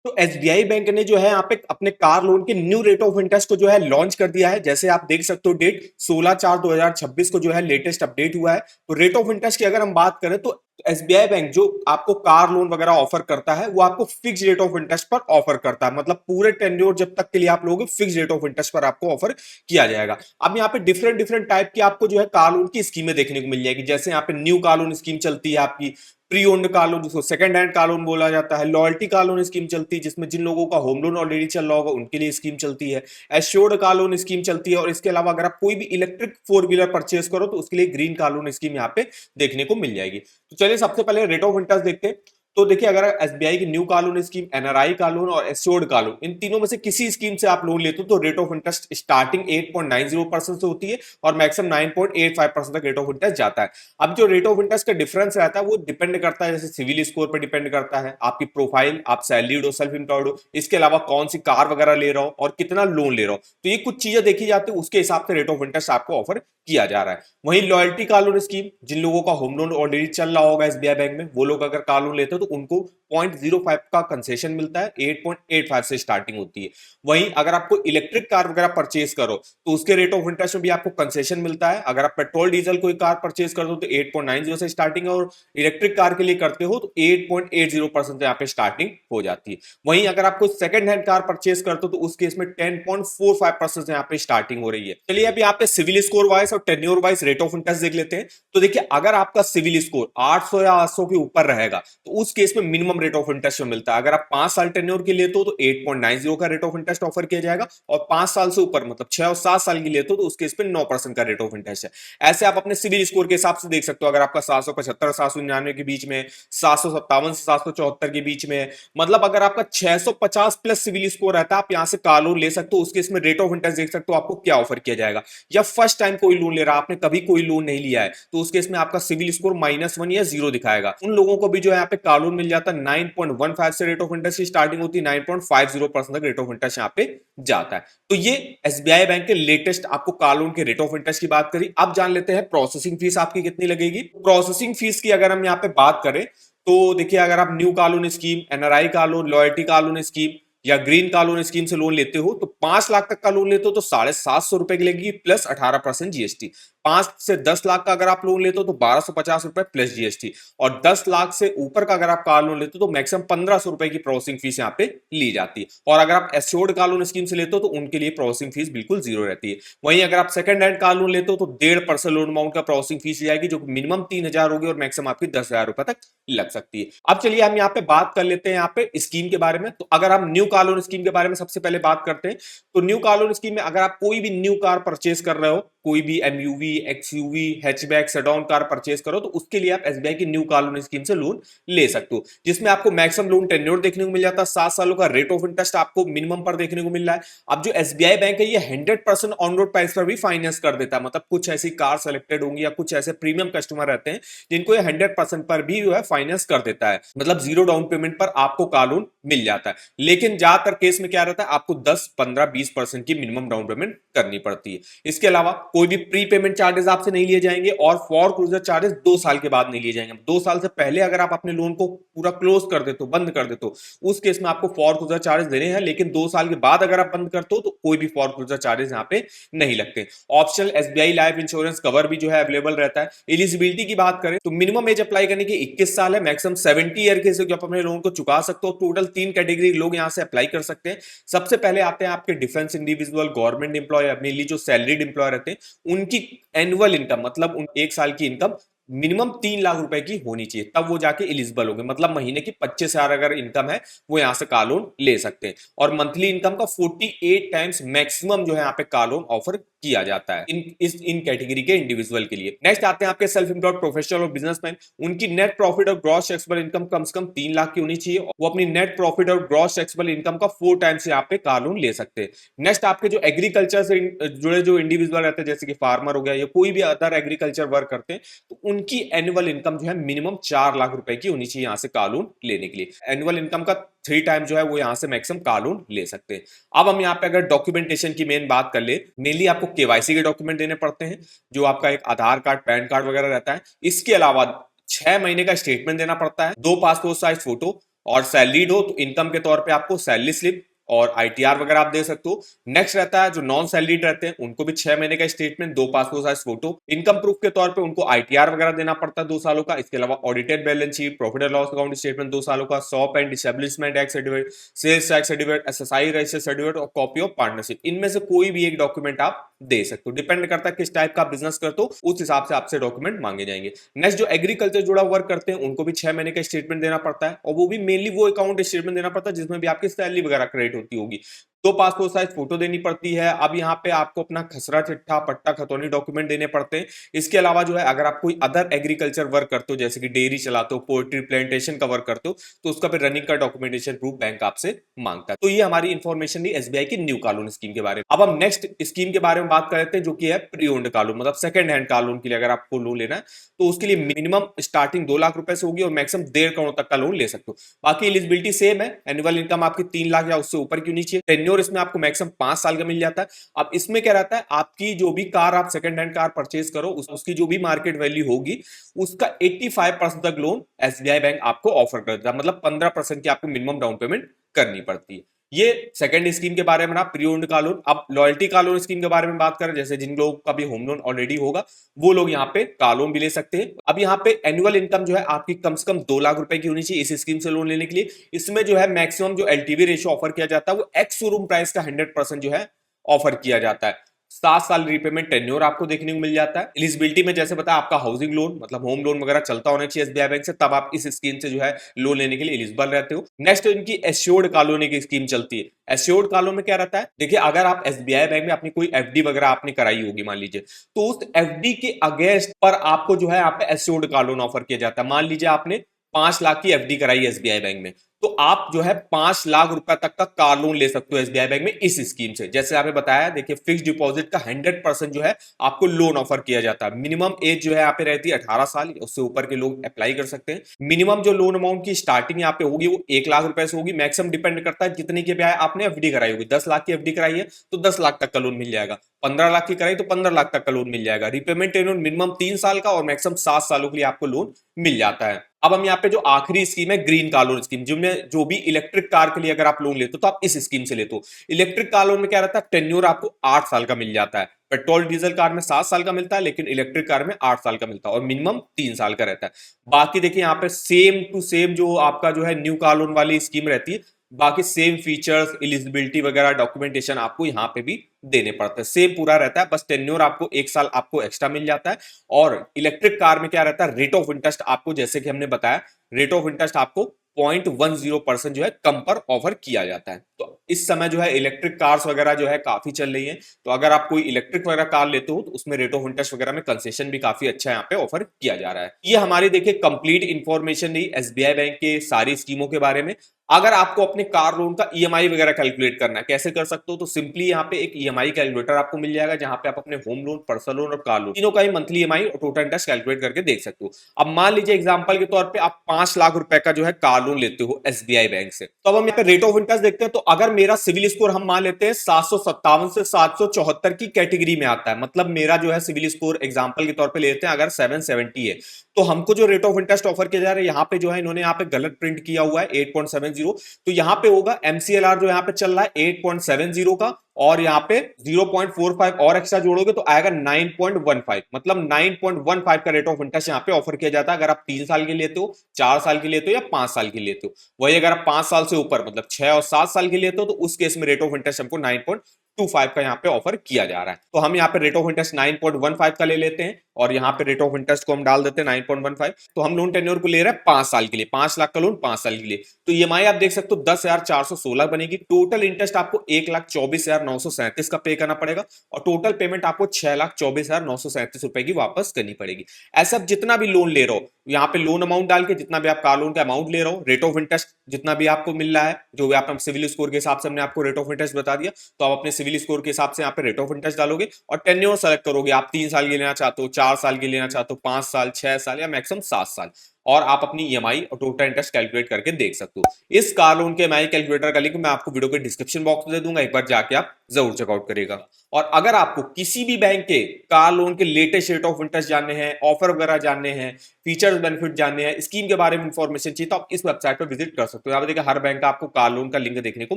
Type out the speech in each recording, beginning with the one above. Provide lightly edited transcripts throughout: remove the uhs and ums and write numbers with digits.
तो SBI bank ने जो है यहाँ पे अपने कार लोन के न्यू रेट ऑफ इंटरेस्ट को जो है लॉन्च कर दिया है। जैसे आप देख सकते हो डेट 16/4/2026 को जो है लेटेस्ट अपडेट हुआ है। तो रेट ऑफ इंटरेस्ट की अगर हम बात करें तो एसबीआई बैंक जो आपको कार लोन वगैरह ऑफर करता है वो आपको फिक्स रेट ऑफ इंटरेस्ट पर ऑफर करता है। मतलब पूरे टेन्योर जब तक के लिए आप लोगे फिक्स रेट ऑफ इंटरेस्ट पर आपको ऑफर किया जाएगा। अब यहाँ पे डिफरेंट डिफरेंट टाइप की आपको जो है कार लोन की स्कीमें देखने को मिल जाएगी। जैसे यहाँ पे न्यू कार लोन स्कीम चलती है आपकी, प्री ओन्ड कार लोन जिसको सेकंड हैंड कार लोन बोला जाता है, लॉयल्टी कार लोन स्कीम चलती है जिसमें जिन लोगों का होम लोन ऑलरेडी चल रहा होगा उनके लिए स्कीम चलती है, एश्योर्ड कार लोन स्कीम चलती है, और इसके अलावा अगर आप कोई भी इलेक्ट्रिक फोर व्हीलर परचेस करो तो उसके लिए ग्रीन कार लोन स्कीम यहाँ पे देखने को मिल जाएगी। तो चलिए सबसे पहले रेट ऑफ इंटरेस्ट देखते हैं। तो देखिए अगर एसबीआई की new car loan scheme, NRI car loan और एश्योर्ड कार लोन, इन तीनों में से किसी स्कीम से आप लोन लेते हो तो रेट ऑफ इंटरेस्ट स्टार्टिंग 8.90% से होती है और मैक्सिमम 9.85% तक रेट ऑफ इंटरेस्ट जाता है। अब जो रेट ऑफ इंटरेस्ट का डिफरेंस रहता है वो डिपेंड करता है, जैसे सिविल स्कोर पर डिपेंड करता है, आपकी प्रोफाइल, आप सैलरीड हो, सेल्फ एम्प्लॉयड हो, इसके अलावा कौन सी कार वगैरह ले रहा हो और कितना लोन ले रहा हो। तो ये कुछ चीजें देखी जाती है, उसके हिसाब से रेट ऑफ इंटरेस्ट आपको ऑफर किया जा रहा है। वहीं लॉयल्टी कार लोन स्कीम, जिन लोगों का होम लोन ऑलरेडी चल रहा होगा एसबीआई बैंक में, वो लोग अगर कार लोन लेते हो तो उनको 0.05 का कंसेशन मिलता है, 8.85 से स्टार्टिंग होती है। वहीं अगर आपको इलेक्ट्रिक कार वगैरह परचेज करो तो उसके रेट ऑफ इंटरेस्ट में भी आपको कंसेशन मिलता है। अगर आप पेट्रोल डीजल कोई कार परचेज कर दो तो 8.90 से स्टार्टिंग है, और इलेक्ट्रिक कार के लिए करते हो तो 8.80% यहाँ पे स्टार्टिंग हो जाती है। वहीं अगर आप कोई सेकंड हैंड कार परचेज करते हो तो उस केस में 10.45% से यहाँ पे स्टार्टिंग हो रही है। चलिए अभी यहाँ पे सिविल स्कोर वाइज और tenure wise rate of interest देख लेते हैं। तो देखिए अगर आपका सिविल स्कोर 800 या 800 के ऊपर रहेगा तो उस केस में मिनिमम रेट ऑफ इंटरेस्ट मिलता है। अगर आप 5 साल टेन्योर के लिए तो 8.90 का रेट ऑफ इंटरेस्ट ऑफर किया जाएगा, और 5 साल से ऊपर मतलब 6 और 7 साल के लिए तो उस केस पे 9% का रेट ऑफ इंटरेस्ट है। ऐसे आप अपने सिविल स्कोर के हिसाब से देख सकते हो। अगर आपका 775 799 के बीच में, 757 से 774 के बीच में, मतलब अगर आपका 650 प्लस सिविल स्कोर रहता है आप यहां से कार लोन ले सकते हो। उसके इसमें रेट ऑफ इंटरेस्ट देख सकते हो आपको क्या ऑफर किया जाएगा। या फर्स्ट टाइम कोई लोन ले रहा है, आपने कभी कोई लोन नहीं लिया है, तो उसके इसमें आपका सिविल स्कोर -1 या 0 दिखाएगा। उन लोगों को भी जो है यहाँ पे कार लोन मिल जाता है। 9.15 से रेट ऑफ इंटरेस्ट की स्टार्टिंग होती है, 9.50% तक रेट ऑफ इंटरेस्ट यहाँ पे जाता है। तो ये एसबीआई बैंक के लेटेस्ट आपको कार लोन के रेट ऑफ इंटरेस्ट की बात करी। अब जान लेते हैं प्रोसेसिंग फीस आपकी कितनी लगेगी। प्रोसेसिंग फीस की अगर हम यहाँ पे बात करें तो देखिए अगर आप new car loan scheme, NRI car loan, loyalty car loan scheme या ग्रीन कार लोन स्कीम से लोन लेते हो तो 5 लाख तक का लोन लेते हो तो 750 रुपए की लगेगी प्लस 18% जीएसटी। 5 से 10 लाख का अगर आप लोन लेते हो तो 1250 रुपए प्लस जीएसटी, और 10 लाख से ऊपर का अगर आप कार लोन लेते हो तो मैक्सिमम 1500 रुपए की प्रोसेसिंग फीस यहाँ पे ली जाती है। और अगर आप एश्योर्ड कार लोन स्कीम से लेते हो तो उनके लिए प्रोसेसिंग फीस बिल्कुल जीरो रहती है। वहीं अगर आप सेकंड हैंड कार लोन लेते हो तो 1.5% लोन अमाउंट का प्रोसेसिंग फीस जाएगी, जो मिनिमम 3000 होगी और मैक्सिमम आपकी 10,000 रुपए तक लग सकती है। अब चलिए हम यहाँ पे बात कर लेते हैं यहाँ पे स्कीम के बारे में। तो अगर हम न्यू कार लोन स्कीम के बारे में सबसे पहले बात करते हैं, तो न्यू कार लोन स्कीम में अगर आप कोई भी न्यू कार परचेस कर रहे हो, कोई भी MUV, XUV, hatchback, sedan car purchase करो तो उसके लिए आप एसबीआई की न्यू कार लोन स्कीम से लोन ले सकते हो, जिसमें आपको मैक्सिमम लोन टेन्योर देखने को मिल जाता है, 7 सालों का रेट ऑफ इंटरेस्ट आपको मिनिमम पर देखने को मिल रहा है। अब जो एसबीआई बैंक है ये 100% ऑन रोड प्राइस पर भी फाइनेंस कर देता है। मतलब कुछ ऐसी कार सेलेक्टेड होंगी या कुछ ऐसे प्रीमियम कस्टमर रहते हैं जिनको ये 100% पर भी जो है फाइनेंस कर देता है, मतलब जीरो डाउन पेमेंट पर आपको कार लोन मिल जाता है। लेकिन ज्यादातर केस में क्या रहता है, आपको 10, 15, 20% की मिनिमम डाउन पेमेंट करनी पड़ती है। इसके अलावा कोई भी प्री पेमेंट चार्जेस आपसे नहीं लिए जाएंगे, और फॉर क्लोजर चार्जेस 2 साल के बाद नहीं लिए जाएंगे। 2 साल से पहले अगर आप अपने लोन को पूरा क्लोज कर देते हो, बंद कर देते हो, उस केस में आपको फॉर क्लोजर चार्जेस देने हैं। लेकिन 2 साल के बाद अगर आप बंद करते हो तो कोई भी फॉर क्लोजर चार्जेस यहाँ पे नहीं लगते। Optional SBI life insurance cover भी जो है अवेलेबल रहता है। एलिजिबिलिटी की बात करें तो मिनिमम एज अप्लाई करने की 21 साल है, मैक्सिमम 70 ईयर के से आप अपने लोन को चुका सकते हो। टोटल 3 कैटेगरी लोग यहां से अप्लाई कर सकते हैं। सबसे पहले आते हैं आपके defence individual, government employ, mainly जो सैलरीड एम्प्लॉय रहते हैं उनकी एनुअल इनकम, मतलब एक साल की इनकम मिनिमम 3 लाख रुपए की होनी चाहिए, तब वो जाके एलिजिबल होंगे। मतलब महीने की 25,000 अगर इनकम है वो यहां से कार लोन ले सकते हैं। और मंथली इनकम का 48 टाइम्स मैक्सिमम जो है यहाँ पे कार लोन ऑफर किया जाता है इन कैटेगरी के इंडिविजुअल के लिए। नेक्स्ट आते हैं आपके सेल्फ एम्प्लॉयड प्रोफेशनल और बिजनेसमैन। उनकी नेट प्रॉफिट और ग्रॉस टैक्सेबल इनकम कम से कम 3 लाख की होनी चाहिए। वो अपनी नेट प्रॉफिट और ग्रॉस टैक्सेबल इनकम का 4 टाइम्स यहाँ पे कार लोन ले सकते हैं। नेक्स्ट आपके जो एग्रीकल्चर से जुड़े जो इंडिविजुअल रहते हैं, जैसे कि फार्मर हो गया या कोई भी अदर एग्रीकल्चर वर्क करते हैं, तो उनकी एनुअल इनकम जो है मिनिमम 4 लाख रुपए की होनी चाहिए यहाँ से कार लोन लेने के लिए। एनुअल इनकम का 3 टाइम जो है वो यहां से मैक्सिमम कार लोन ले सकते हैं। अब हम यहाँ पे अगर डॉक्यूमेंटेशन की मेन बात कर ले, मेनली आपको केवाईसी के डॉक्यूमेंट देने पड़ते हैं, जो आपका एक आधार कार्ड, पैन कार्ड वगैरह रहता है। इसके अलावा 6 महीने का स्टेटमेंट देना पड़ता है, 2 पासपोर्ट साइज फोटो, और सैलरीड हो तो इनकम के तौर पे आपको सैलरी स्लिप और आईटीआर वगैरह आप दे सकते हो। नेक्स्ट रहता है जो नॉन सैलरीड रहते हैं, उनको भी 6 महीने का statement, 2 passport size photo, income proof के तौर पे उनको आईटीआर वगैरह देना पड़ता है 2 सालों का। इसके अलावा audited balance sheet, profit and loss account statement 2 सालों का, shop and establishment tax certificate, sales tax certificate, SSI register certificate और कॉपी ऑफ पार्टनरशिप, इनमें से कोई भी एक डॉक्यूमेंट आप दे सकते हो। डिपेंड करता है किस टाइप का बिजनेस करते हो, उस हिसाब से आपसे डॉक्यूमेंट मांगे जाएंगे। नेक्स्ट जो एग्रीकल्चर जुड़ा वर्क करते हैं उनको भी 6 महीने का स्टेटमेंट देना पड़ता है, और वो भी मेनली वो अकाउंट स्टेटमेंट देना पड़ता है जिसमें भी आपकी सैलरी वगैरह क्रेडिट होती होगी। 2 पासपोर्ट साइज फोटो देनी पड़ती है। अब यहाँ पे आपको अपना खसरा चिट्ठा, पट्टा, खतौनी डॉक्यूमेंट देने पड़ते हैं। इसके अलावा जो है अगर आप कोई अदर एग्रीकल्चर वर्क करते हो, जैसे कि डेयरी चलाते हो, पोल्ट्री प्लांटेशन का वर्क करते हो, तो उसका फिर रनिंग का डॉक्यूमेंटेशन प्रूफ बैंक आपसे मांगता है। तो ये हमारी इंफॉर्मेशन थी एसबीआई की न्यू कार लोन स्कीम के बारे में। अब हम नेक्स्ट स्कीम के बारे में बात कर लेते हैं, जो कि है प्री ओन्ड कार लोन, मतलब सेकंड हैंड कार लोन के लिए अगर आपको लोन लेना है तो उसके लिए मिनिमम स्टार्टिंग 2 लाख रुपए से होगी और मैक्सिमम 1.5 करोड़ तक का लोन ले सकते हो। बाकी एलिजिबिलिटी सेम है, एनुअल इनकम आपकी 3 लाख या उससे ऊपर की होनी चाहिए। टेन्योर इसमें आपको मैक्सिमम 5 साल का मिल जाता है। अब इसमें क्या रहता है, आपकी जो भी कार आप सेकंड हैंड कार परचेज करो उसकी जो भी मार्केट वैल्यू होगी उसका 85% तक लोन एसबीआई बैंक आपको ऑफर कर देता है, मतलब 15% की आपको मिनिमम डाउन पेमेंट करनी पड़ती है। ये सेकंड स्कीम के बारे में ना, प्री ओन्ड कार लोन। अब लॉयल्टी कार लोन स्कीम के बारे में बात करें, जैसे जिन लोगों का भी होम लोन ऑलरेडी होगा वो लोग यहाँ पे कार लोन भी ले सकते हैं। अब यहाँ पे एनुअल इनकम जो है आपकी कम से कम 2 लाख रुपए की होनी चाहिए इस स्कीम से लोन लेने के लिए। इसमें जो है मैक्सिमम जो एलटीवी रेशियो ऑफर किया जाता है वो एक्स शोरूम प्राइस का 100% जो है ऑफर किया जाता है। 7 साल रिपेमेंट टेन्योर आपको देखने को मिल जाता है। एलिजिबिलिटी में जैसे बताया आपका हाउसिंग लोन मतलब होम लोन वगैरह चलता होना चाहिए एसबीआई बैंक से, तब आप इस स्कीम से जो है लोन लेने के लिए एलिजिबल रहते हो। नेक्स्ट इनकी एश्योर्ड कॉलोनी की स्कीम चलती है। एश्योर्ड कॉलोनी में क्या रहता है, देखिए अगर आप एसबीआई बैंक में अपनी कोई एफडी वगैरह आपने कराई होगी मान लीजिए, तो उस एफडी के अगेंस्ट पर आपको जो है यहाँ पे एश्योर्ड कॉलोन ऑफर किया जाता है। मान लीजिए आपने 5 लाख की एफडी कराई एसबीआई बैंक में, तो आप जो है 5 लाख रुपए तक का कार लोन ले सकते हो एसबीआई बैंक में इस स्कीम से। जैसे आपने बताया, देखिए फिक्स डिपॉजिट का 100% जो है आपको लोन ऑफर किया जाता है। मिनिमम एज जो है यहाँ पे रहती है 18 साल, उससे ऊपर के लोग अप्लाई कर सकते हैं। मिनिमम जो लोन अमाउंट की स्टार्टिंग यहाँ पे होगी वो 1 लाख रुपए से होगी। मैक्सिमम डिपेंड करता है जितने की ब्याज आपने एफडी कराई होगी। 10 लाख की एफडी कराई है तो 10 लाख तक का लोन मिल जाएगा। 15 लाख की कराई तो 15 लाख तक का लोन मिल जाएगा। रिपेमेंट टेन्योर मिनिमम 3 साल का और मैक्सिमम 7 सालों के लिए आपको लोन मिल जाता है। अब हम यहाँ पे जो आखिरी स्कीम है ग्रीन कार लोन स्कीम, जिनमें जो भी इलेक्ट्रिक कार के लिए अगर आप लोन लेते हो तो आप इस स्कीम से लेते हो। इलेक्ट्रिक कार लोन में क्या रहता है, टेन्योर आपको 8 साल का मिल जाता है। पेट्रोल डीजल कार में 7 साल का मिलता है, लेकिन इलेक्ट्रिक कार में 8 साल का मिलता है और मिनिमम 3 साल का रहता है। बाकी देखिए यहाँ पे सेम टू सेम जो आपका जो है न्यू कार लोन वाली स्कीम रहती है, बाकी सेम फीचर्स, एलिजिबिलिटी वगैरह, डॉक्यूमेंटेशन आपको यहाँ पे भी देने पड़ते हैं। सेम पूरा रहता है, बस टेन्योर आपको 1 साल आपको एक्स्ट्रा मिल जाता है। और इलेक्ट्रिक कार में क्या रहता है, रेट ऑफ इंटरेस्ट आपको, जैसे कि हमने बताया, रेट ऑफ इंटरेस्ट आपको 0.10% जो है कम पर ऑफर किया जाता है। तो इस समय जो है इलेक्ट्रिक कार्स वगैरह जो है काफी चल रही है, तो अगर आप कोई इलेक्ट्रिक वगैरह कार लेते हो तो उसमें रेट ऑफ इंटरेस्ट वगैरह में कंसेशन भी काफी अच्छा यहाँ पे ऑफर किया जा रहा है। ये हमारी देखिए कंप्लीट इंफॉर्मेशन रही एसबीआई बैंक के सारी स्कीमों के बारे में। अगर आपको अपने कार लोन का ईएमआई वगैरह कैलकुलेट करना है, कैसे कर सकते हो, तो सिंपली यहाँ पे एक ईएमआई कैलकुलेटर आपको मिल जाएगा, जहां पे आप अपने होम लोन, पर्सनल लोन और कार लोन तीनों का ही मंथली ईएमआई और टोटल इंटरेस्ट कैलकुलेट करके देख सकते हो। अब मान लीजिए एग्जांपल के तौर पे आप 5 लाख रुपए का जो है कार लोन लेते हो एसबीआई बैंक से, तो अब हम यहाँ पे रेट ऑफ इंटरेस्ट देखते हैं। तो अगर मेरा सिविल स्कोर हम मान लेते हैं 757 से 774 की कैटेगरी में आता है, मतलब मेरा जो है सिविल स्कोर एग्जांपल के तौर पे लेते हैं अगर 770 है, तो हमको जो रेट ऑफ इंटरेस्ट ऑफर किया जा रहा है, यहाँ पे जो है इन्होंने यहाँ पे गलत प्रिंट किया हुआ है 8.70, तो यहाँ पे होगा एमसीएलआर जो यहाँ पे चल रहा है 8.70 का, और यहाँ पे 0.45 और एक्स्ट्रा जोड़ोगे तो आएगा 9.15, मतलब 9.15 का रेट ऑफ इंटरेस्ट यहाँ पे ऑफर किया जाता है अगर आप 3 साल के लेते हो, 4 साल के लेते हो या 5 साल के लेते हो। वही अगर आप 5 साल से ऊपर मतलब 6 और 7 साल के लेते हो तो उस केस में रेट ऑफ इंटरेस्ट हमको 9.25 का यहाँ पे ऑफर किया जा रहा है। तो हम यहाँ पे रेट ऑफ इंटरेस्ट 9.15 का ले लेते हैं और यहाँ पे रेट ऑफ इंटरेस्ट को हम डाल देते हैं 9.15। तो हम लोन टेन्योर को ले रहे हैं 5 साल के लिए, 5 लाख का लोन 5 साल के लिए। तो ईएमआई आप देख सकते हो 10,416 बनेगी। टोटल इंटरेस्ट आपको 1,24,937 का पे करना पड़ेगा और टोटल पेमेंट आपको 6,24,937 रुपए की वापस करनी पड़ेगी। ऐसा जितना भी लोन ले रहे हो यहाँ पे लोन अमाउंट डाल के, जितना भी आप कार लोन का अमाउंट ले रहे हो, रेट ऑफ इंटरेस्ट जितना भी आपको मिल रहा है, जो भी आप सिविल स्कोर के हिसाब से हमने आपको रेट ऑफ इंटरेस्ट बता दिया, तो आप अपने सिविल स्कोर के हिसाब से यहाँ पे रेट ऑफ इंटरेस्ट डालोगे और टेन्योर सेलेक्ट करोगे। आप 3 साल के लेना चाहते हो, 4 साल के लेना चाहते हो, 5 साल, 6 साल या मैक्सिमम 7 साल, और आप अपनी ईएमआई और टोटल इंटरेस्ट कैलकुलेट करके देख सकते हो। इस कार लोन के ईएमआई कैलकुलेटर का लिंक मैं आपको वीडियो के डिस्क्रिप्शन बॉक्स में दे दूंगा, एक बार जाके आप जरूर चेकआउट करेगा। और अगर आपको किसी भी बैंक के कार लोन के लेटेस्ट रेट ऑफ इंटरेस्ट जानने हैं, ऑफर वगैरह जानने हैं, फीचर्स बेनिफिट जानने हैं, स्कीम के बारे में इंफॉर्मेशन चाहिए, तो आप इस वेबसाइट पर विजिट कर सकते हो। यहाँ पे देखिए हर बैंक का आपको कार लोन का लिंक देखने को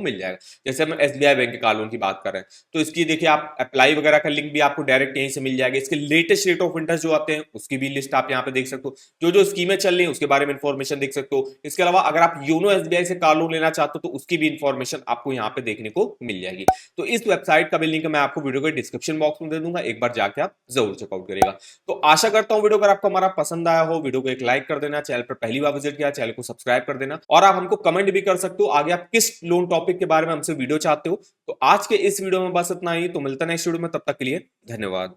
मिल जाएगा। जैसे हम एसबीआई बैंक के कार लोन की बात कर रहे हैं तो इसकी देखिए आप अप्लाई वगैरह का लिंक भी आपको डायरेक्ट यहीं से मिल जाएगा। इसके लेटेस्ट रेट ऑफ इंटरेस्ट जो आते हैं उसकी भी लिस्ट आप यहाँ पे देख सकते हो, जो जो स्कीमें चल रही हैं उसके बारे में इंफॉर्मेशन देख सकते हो। इसके अलावा अगर आप योनो एसबीआई से कार लोन लेना चाहते हो तो उसकी भी इंफॉर्मेशन आपको यहाँ पे देखने को मिल जाएगी। तो इस वेबसाइट का भी लिंक मैं आपको वीडियो के डिस्क्रिप्शन बॉक्स में दे दूंगा, एक बार जाके आप जरूर चेकआउट करेगा। तो आशा करता हूं वीडियो अगर आपको हमारा पसंद आया हो, वीडियो को एक लाइक कर देना, चैनल पर पहली बार विजिट किया चैनल को सब्सक्राइब कर देना, और आप हमको कमेंट भी कर सकते हो आगे आप किस लोन टॉपिक के बारे में हमसे वीडियो चाहते हो। तो आज के इस वीडियो में बस इतना ही, तो मिलता है नेक्स्ट वीडियो में, तब तक के लिए धन्यवाद।